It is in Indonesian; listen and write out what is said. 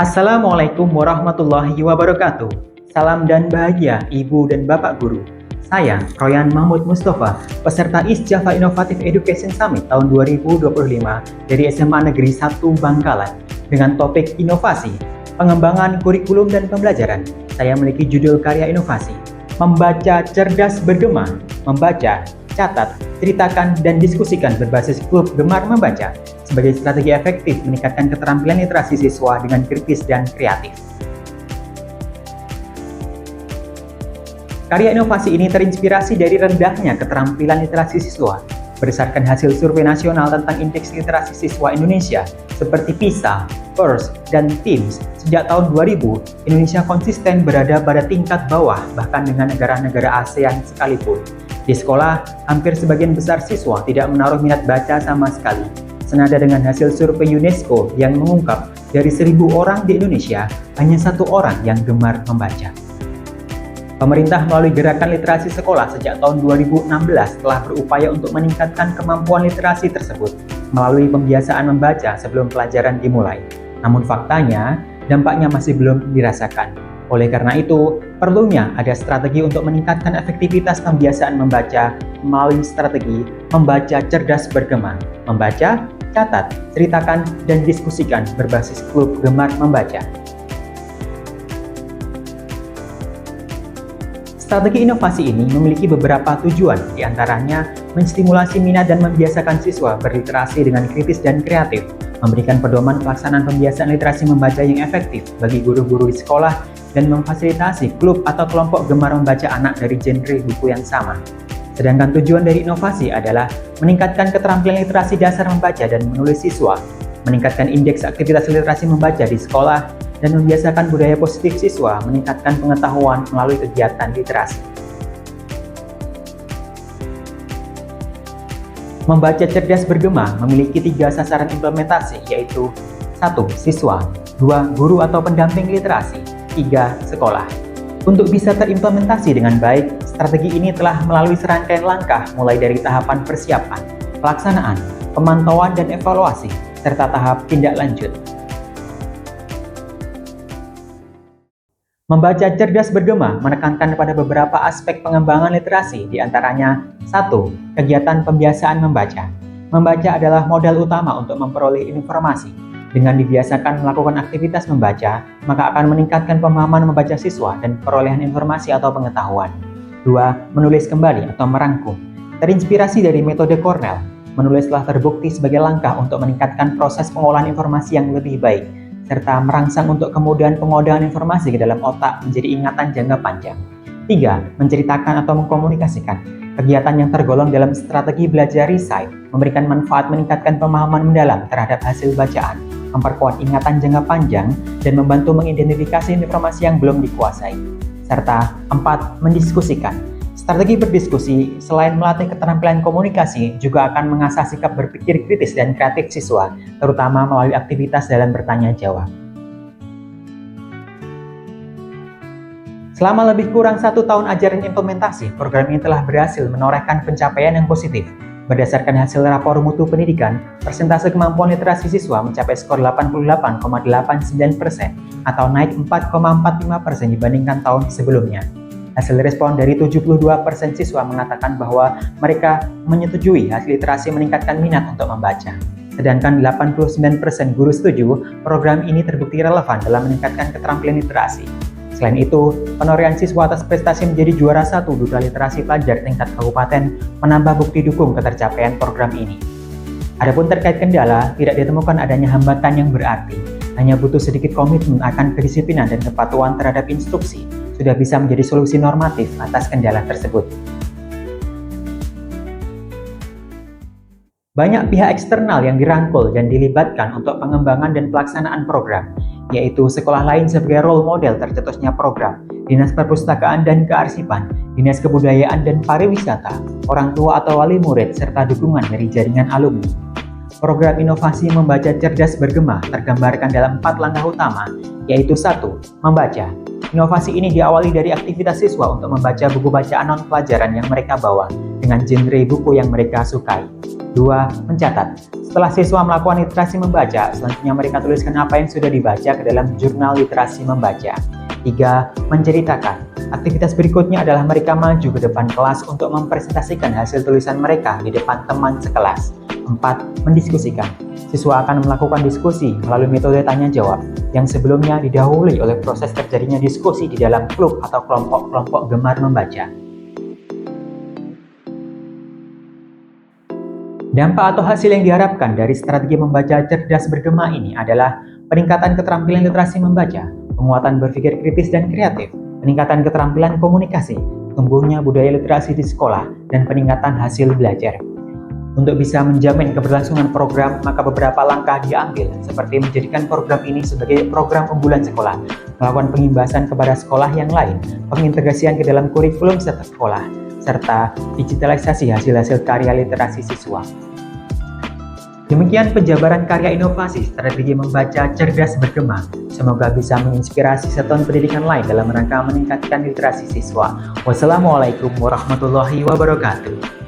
Assalamualaikum warahmatullahi wabarakatuh. Salam dan bahagia Ibu dan Bapak Guru. Saya, Royan Mahmud Mustafa, peserta East Java Innovative Education Summit tahun 2025 dari SMA Negeri 1 Bangkalan dengan topik inovasi, pengembangan kurikulum dan pembelajaran. Saya memiliki judul karya inovasi, membaca cerdas bergema, membaca, catat, ceritakan, dan diskusikan berbasis klub gemar membaca sebagai strategi efektif meningkatkan keterampilan literasi siswa dengan kritis dan kreatif. Karya inovasi ini terinspirasi dari rendahnya keterampilan literasi siswa berdasarkan hasil survei nasional tentang indeks literasi siswa Indonesia seperti PISA, PIRLS, dan TIMSS. Sejak tahun 2000, Indonesia konsisten berada pada tingkat bawah bahkan dengan negara-negara ASEAN sekalipun. Di sekolah, hampir sebagian besar siswa tidak menaruh minat baca sama sekali. Senada dengan hasil survei UNESCO yang mengungkap dari 1.000 orang di Indonesia, hanya 1 orang yang gemar membaca. Pemerintah melalui gerakan literasi sekolah sejak tahun 2016 telah berupaya untuk meningkatkan kemampuan literasi tersebut melalui pembiasaan membaca sebelum pelajaran dimulai. Namun faktanya, dampaknya masih belum dirasakan. Oleh karena itu, perlunya ada strategi untuk meningkatkan efektivitas pembiasaan membaca melalui strategi membaca cerdas bergema, membaca, catat, ceritakan, dan diskusikan berbasis klub gemar membaca. Strategi inovasi ini memiliki beberapa tujuan, diantaranya menstimulasi minat dan membiasakan siswa berliterasi dengan kritis dan kreatif, memberikan pedoman pelaksanaan pembiasaan literasi membaca yang efektif bagi guru-guru di sekolah, dan memfasilitasi klub atau kelompok gemar membaca anak dari genre buku yang sama. Sedangkan tujuan dari inovasi adalah meningkatkan keterampilan literasi dasar membaca dan menulis siswa, meningkatkan indeks aktivitas literasi membaca di sekolah, dan membiasakan budaya positif siswa meningkatkan pengetahuan melalui kegiatan literasi. Membaca cerdas bergema memiliki 3 sasaran implementasi, yaitu 1. Siswa, 2. Guru atau pendamping literasi, 3. Sekolah. Untuk bisa terimplementasi dengan baik, strategi ini telah melalui serangkaian langkah mulai dari tahapan persiapan, pelaksanaan, pemantauan dan evaluasi, serta tahap tindak lanjut. Membaca cerdas bergema menekankan pada beberapa aspek pengembangan literasi, diantaranya 1. Kegiatan pembiasaan membaca. Membaca adalah modal utama untuk memperoleh informasi. Dengan dibiasakan melakukan aktivitas membaca, maka akan meningkatkan pemahaman membaca siswa dan perolehan informasi atau pengetahuan. 2. Menulis kembali atau merangkum. Terinspirasi dari metode Cornell, menulis telah terbukti sebagai langkah untuk meningkatkan proses pengolahan informasi yang lebih baik, serta merangsang untuk kemudahan pengodahan informasi ke dalam otak menjadi ingatan jangka panjang. 3. Menceritakan atau mengkomunikasikan. Kegiatan yang tergolong dalam strategi belajar recite memberikan manfaat meningkatkan pemahaman mendalam terhadap hasil bacaan, memperkuat ingatan jangka panjang, dan membantu mengidentifikasi informasi yang belum dikuasai. Serta 4. Mendiskusikan. Strategi berdiskusi selain melatih keterampilan komunikasi juga akan mengasah sikap berpikir kritis dan kreatif siswa, terutama melalui aktivitas dalam bertanya jawab. Selama lebih kurang 1 tahun ajaran implementasi, program ini telah berhasil menorehkan pencapaian yang positif. Berdasarkan hasil rapor mutu pendidikan, persentase kemampuan literasi siswa mencapai skor 88,89% atau naik 4,45% dibandingkan tahun sebelumnya. Hasil respon dari 72% siswa mengatakan bahwa mereka menyetujui hasil literasi meningkatkan minat untuk membaca. Sedangkan 89% guru setuju program ini terbukti relevan dalam meningkatkan keterampilan literasi. Selain itu, penorehan siswa atas prestasi menjadi juara 1 Duta Literasi Pelajar tingkat kabupaten menambah bukti dukung ketercapaian program ini. Adapun terkait kendala, tidak ditemukan adanya hambatan yang berarti. Hanya butuh sedikit komitmen akan kedisiplinan dan kepatuhan terhadap instruksi, sudah bisa menjadi solusi normatif atas kendala tersebut. Banyak pihak eksternal yang dirangkul dan dilibatkan untuk pengembangan dan pelaksanaan program, yaitu sekolah lain sebagai role model tercetusnya program, Dinas Perpustakaan dan Kearsipan, Dinas Kebudayaan dan Pariwisata, orang tua atau wali murid, serta dukungan dari jaringan alumni. Program inovasi membaca cerdas bergema tergambarkan dalam 4 langkah utama, yaitu 1. Membaca. Inovasi ini diawali dari aktivitas siswa untuk membaca buku bacaan non-pelajaran yang mereka bawa dengan genre buku yang mereka sukai. 2. Mencatat. Setelah siswa melakukan literasi membaca, selanjutnya mereka tuliskan apa yang sudah dibaca ke dalam jurnal literasi membaca. 3. Menceritakan. Aktivitas berikutnya adalah mereka maju ke depan kelas untuk mempresentasikan hasil tulisan mereka di depan teman sekelas. 4. Mendiskusikan. Siswa akan melakukan diskusi melalui metode tanya-jawab yang sebelumnya didahului oleh proses terjadinya diskusi di dalam klub atau kelompok-kelompok gemar membaca. Dampak atau hasil yang diharapkan dari strategi membaca cerdas bergema ini adalah peningkatan keterampilan literasi membaca, penguatan berpikir kritis dan kreatif, peningkatan keterampilan komunikasi, tumbuhnya budaya literasi di sekolah, dan peningkatan hasil belajar. Untuk bisa menjamin keberlangsungan program, maka beberapa langkah diambil, seperti menjadikan program ini sebagai program unggulan sekolah, melakukan pengimbasan kepada sekolah yang lain, pengintegrasian ke dalam kurikulum sekolah, serta digitalisasi hasil-hasil karya literasi siswa. Demikian penjabaran karya inovasi strategi membaca cerdas bergema. Semoga bisa menginspirasi satuan pendidikan lain dalam rangka meningkatkan literasi siswa. Wassalamualaikum warahmatullahi wabarakatuh.